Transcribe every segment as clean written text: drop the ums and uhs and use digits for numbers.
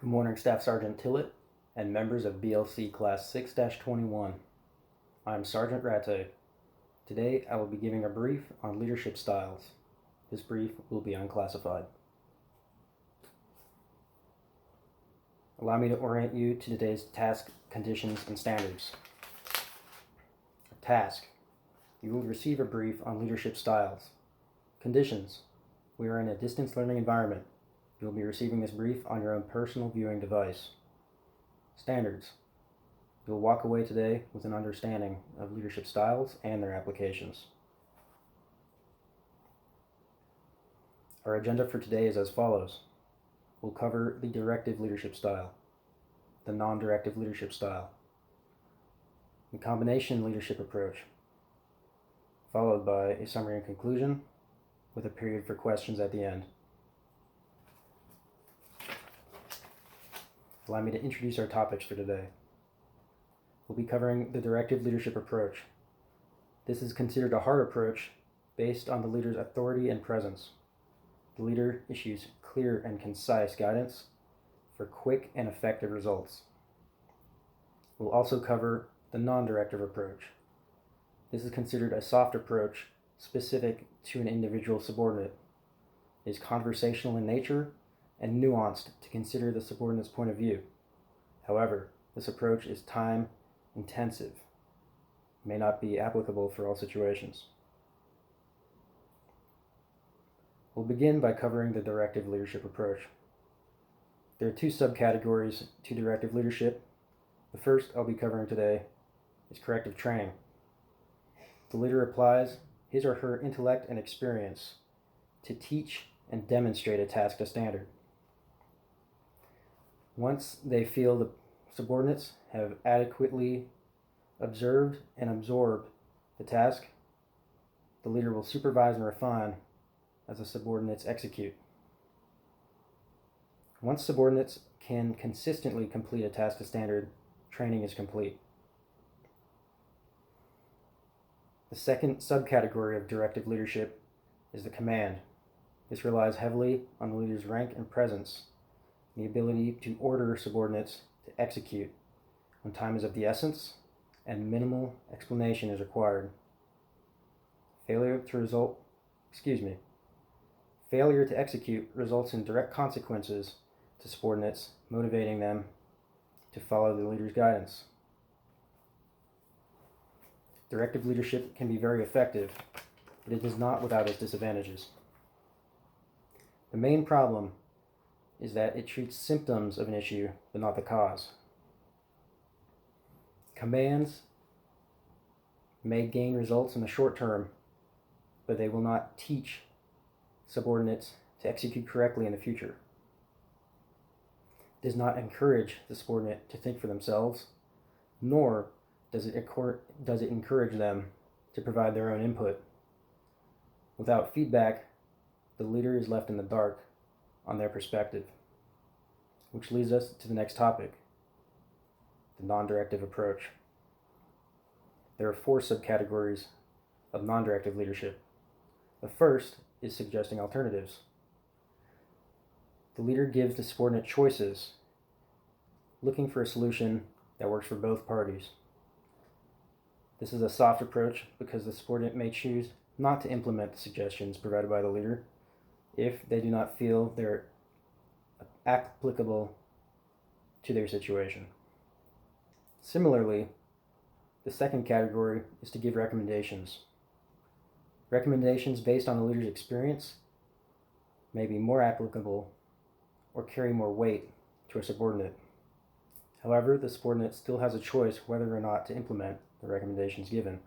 Good morning, Staff Sergeant Tillett and members of BLC Class 6-21. I'm Sergeant Rattay. Today I will be giving a brief on leadership styles. This brief will be unclassified. Allow me to orient you to today's task, conditions, and standards. Task: you will receive a brief on leadership styles. Conditions: we are in a distance learning environment. You will be receiving this brief on your own personal viewing device. Standards: you will walk away today with an understanding of leadership styles and their applications. Our agenda for today is as follows. We'll cover the directive leadership style, the non-directive leadership style, the combination leadership approach, followed by a summary and conclusion with a period for questions at the end. Allow me to introduce our topics for today. We'll be covering the directive leadership approach. This is considered a hard approach based on the leader's authority and presence. The leader issues clear and concise guidance for quick and effective results. We'll also cover the non-directive approach. This is considered a soft approach specific to an individual subordinate. It is conversational in nature and nuanced to consider the subordinate's point of view. However, this approach is time intensive, may not be applicable for all situations. We'll begin by covering the directive leadership approach. There are two subcategories to directive leadership. The first I'll be covering today is corrective training. The leader applies his or her intellect and experience to teach and demonstrate a task to standard. Once they feel the subordinates have adequately observed and absorbed the task, the leader will supervise and refine as the subordinates execute. Once subordinates can consistently complete a task to standard, training is complete. The second subcategory of directive leadership is the command. This relies heavily on the leader's rank and presence, the ability to order subordinates to execute when time is of the essence and minimal explanation is required. Failure to execute results in direct consequences to subordinates, motivating them to follow the leader's guidance. Directive leadership can be very effective, but it is not without its disadvantages. The main problem is that it treats symptoms of an issue, but not the cause. Commands may gain results in the short term, but they will not teach subordinates to execute correctly in the future. It does not encourage the subordinate to think for themselves, nor does it encourage them to provide their own input. Without feedback, the leader is left in the dark on their perspective, which leads us to the next topic, the non-directive approach. There are 4 subcategories of non-directive leadership. The first is suggesting alternatives. The leader gives the subordinate choices, looking for a solution that works for both parties. This is a soft approach because the subordinate may choose not to implement the suggestions provided by the leader if they do not feel they're applicable to their situation. Similarly, the second category is to give recommendations. Recommendations based on the leader's experience may be more applicable or carry more weight to a subordinate. However, the subordinate still has a choice whether or not to implement the recommendations given.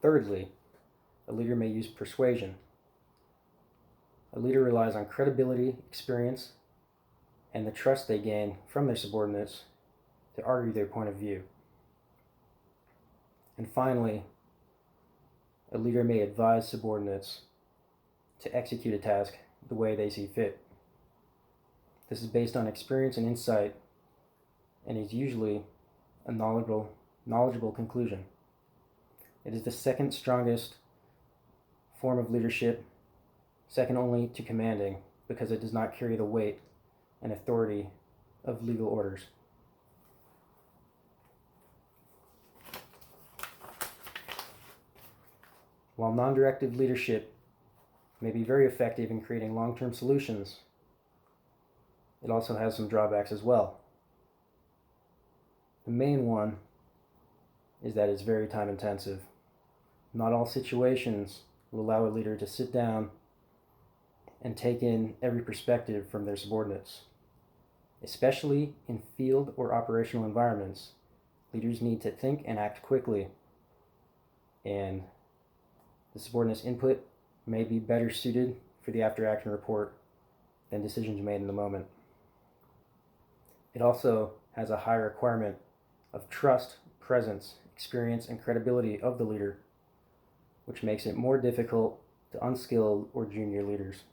Thirdly, a leader may use persuasion. A leader relies on credibility, experience, and the trust they gain from their subordinates to argue their point of view. And finally, a leader may advise subordinates to execute a task the way they see fit. This is based on experience and insight and is usually a knowledgeable conclusion. It is the second strongest form of leadership, second only to commanding, because it does not carry the weight and authority of legal orders. While non-directive leadership may be very effective in creating long-term solutions, it also has some drawbacks as well. The main one is that it's very time intensive. Not all situations will allow a leader to sit down and take in every perspective from their subordinates. Especially in field or operational environments, leaders need to think and act quickly, and the subordinate's input may be better suited for the after-action report than decisions made in the moment. It also has a high requirement of trust, presence, experience, and credibility of the leader, which makes it more difficult to unskilled or junior leaders.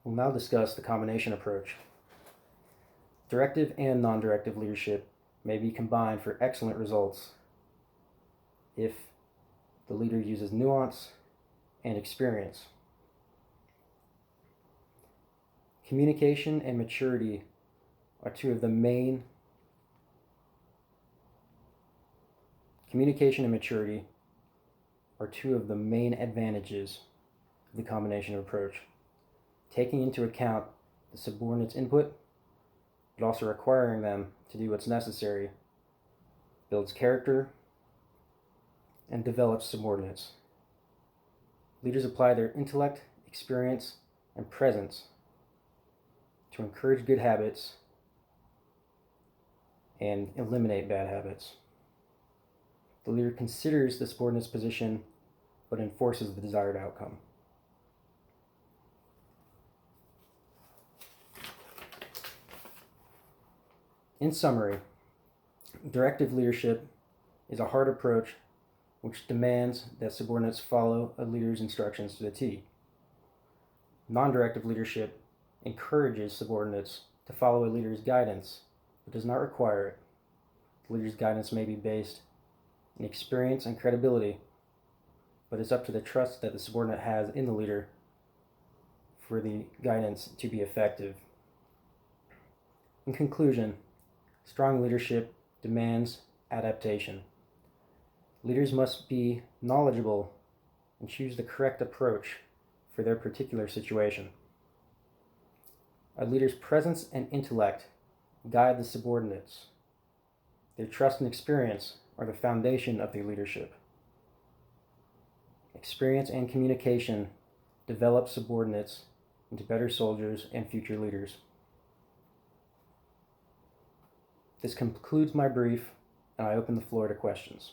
We'll now discuss the combination approach. Directive and non-directive leadership may be combined for excellent results if the leader uses nuance and experience. Communication and maturity are two of the main advantages of the combination approach, taking into account the subordinate's input, but also requiring them to do what's necessary, builds character, and develops subordinates. Leaders apply their intellect, experience, and presence to encourage good habits and eliminate bad habits. The leader considers the subordinate's position but enforces the desired outcome. In summary, directive leadership is a hard approach which demands that subordinates follow a leader's instructions to the T. Non-directive leadership encourages subordinates to follow a leader's guidance, but does not require it. The leader's guidance may be based in experience and credibility, but it's up to the trust that the subordinate has in the leader for the guidance to be effective. In conclusion, strong leadership demands adaptation. Leaders must be knowledgeable and choose the correct approach for their particular situation. A leader's presence and intellect guide the subordinates. Their trust and experience are the foundation of their leadership. Experience and communication develop subordinates into better soldiers and future leaders. This concludes my brief, and I open the floor to questions.